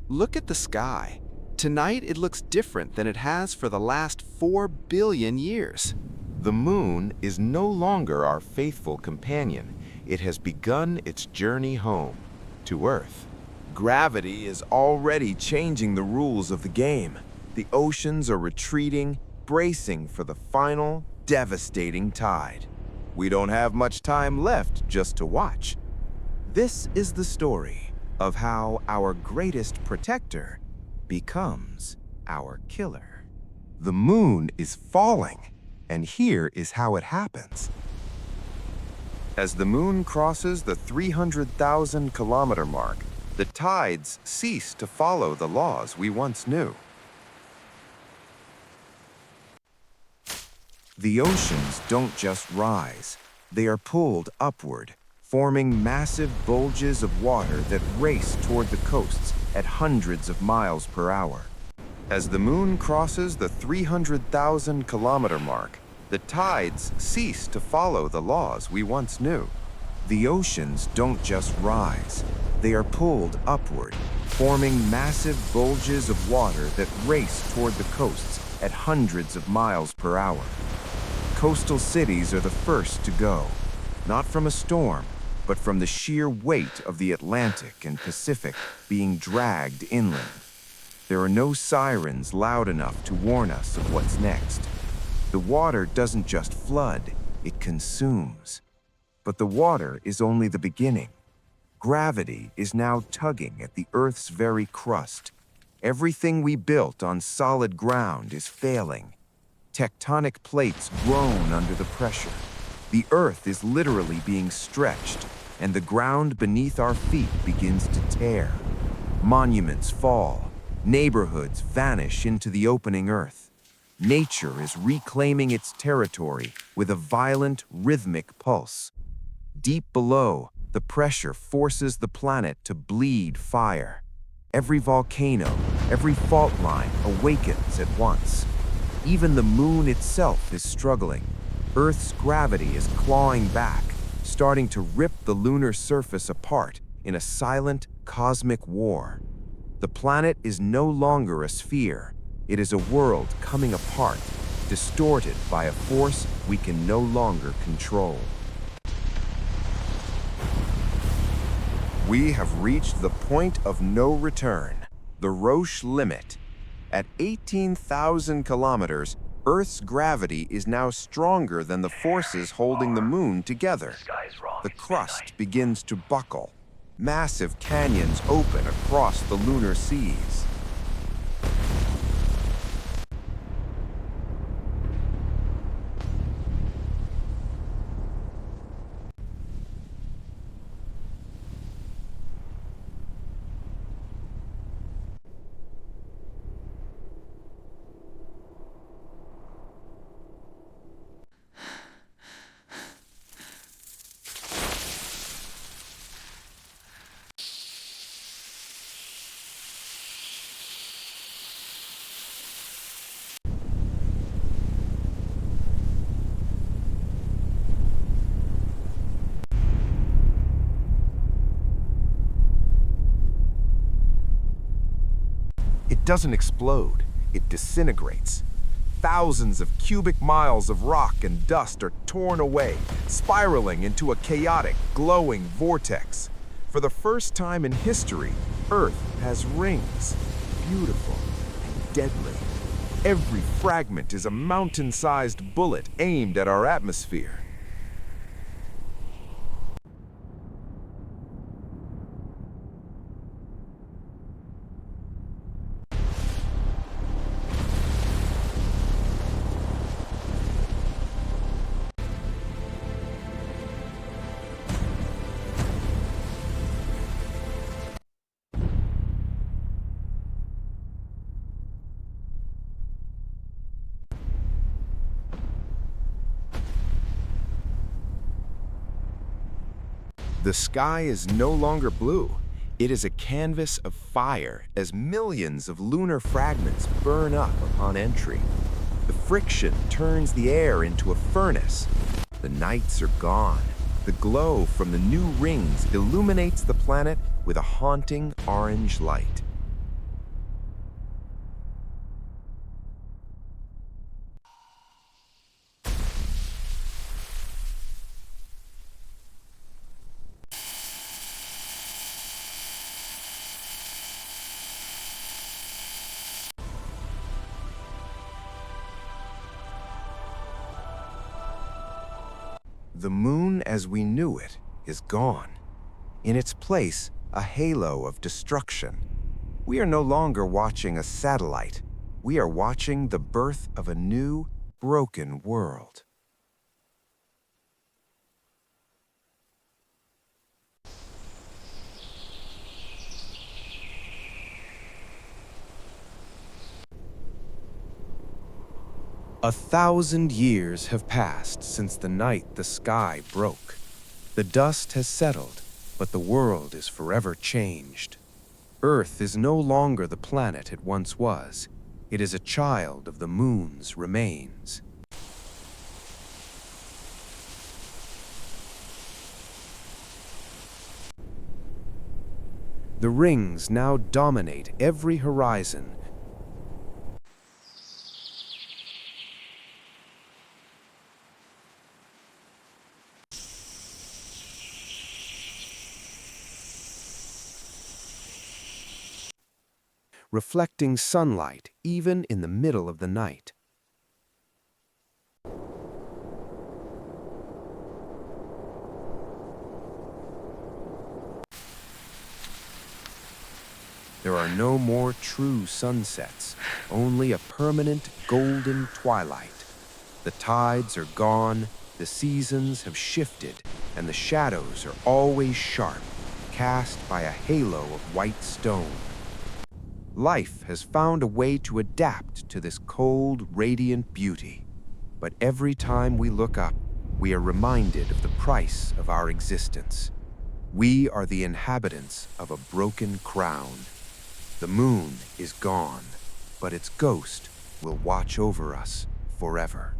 Look at the sky. Tonight it looks different than it has for the last 4 billion years. The moon is no longer our faithful companion. It has begun its journey home, to Earth. Gravity is already changing the rules of the game. The oceans are retreating, bracing for the final, devastating tide. We don't have much time left just to watch. This is the story of how our greatest protector becomes our killer. The moon is falling, and here is how it happens. As the moon crosses the 300,000 kilometer mark, the tides cease to follow the laws we once knew. The oceans don't just rise, they are pulled upward, forming massive bulges of water that race toward the coasts at hundreds of miles per hour. As the moon crosses the 300,000 kilometer mark, the tides cease to follow the laws we once knew. The oceans don't just rise, they are pulled upward, forming massive bulges of water that race toward the coasts at hundreds of miles per hour. Coastal cities are the first to go, not from a storm, but from the sheer weight of the Atlantic and Pacific being dragged inland. There are no sirens loud enough to warn us of what's next. The water doesn't just flood, it consumes. But the water is only the beginning. Gravity is now tugging at the Earth's very crust. Everything we built on solid ground is failing. Tectonic plates groan under the pressure. The Earth is literally being stretched, and the ground beneath our feet begins to tear. Monuments fall. Neighborhoods vanish into the opening earth. Nature is reclaiming its territory with a violent, rhythmic pulse. Deep below, the pressure forces the planet to bleed fire. Every volcano, every fault line awakens at once. Even the moon itself is struggling. Earth's gravity is clawing back, starting to rip the lunar surface apart in a silent, cosmic war. The planet is no longer a sphere. It is a world coming apart, distorted by a force we can no longer control. We have reached the point of no return, the Roche Limit. At 18,000 kilometers, Earth's gravity is now stronger than the forces holding the moon together. The crust begins to buckle. Massive canyons open across the lunar seas. It doesn't explode, it disintegrates. Thousands of cubic miles of rock and dust are torn away, spiraling into a chaotic, glowing vortex. For the first time in history, Earth has rings, beautiful and deadly. Every fragment is a mountain-sized bullet aimed at our atmosphere. The sky is no longer blue. It is a canvas of fire as millions of lunar fragments burn up upon entry. The friction turns the air into a furnace. The nights are gone. The glow from the new rings illuminates the planet with a haunting orange light. The moon as we knew it is gone. In its place, a halo of destruction. We are no longer watching a satellite. We are watching the birth of a new, broken world. A 1,000 years have passed since the night the sky broke. The dust has settled, but the world is forever changed. Earth is no longer the planet it once was. It is a child of the moon's remains. The rings now dominate every horizon. Reflecting sunlight even in the middle of the night. There are no more true sunsets, only a permanent golden twilight. The tides are gone, the seasons have shifted, and the shadows are always sharp, cast by a halo of white stone. Life has found a way to adapt to this cold, radiant beauty. But every time we look up, we are reminded of the price of our existence. We are the inhabitants of a broken crown. The moon is gone, but its ghost will watch over us forever.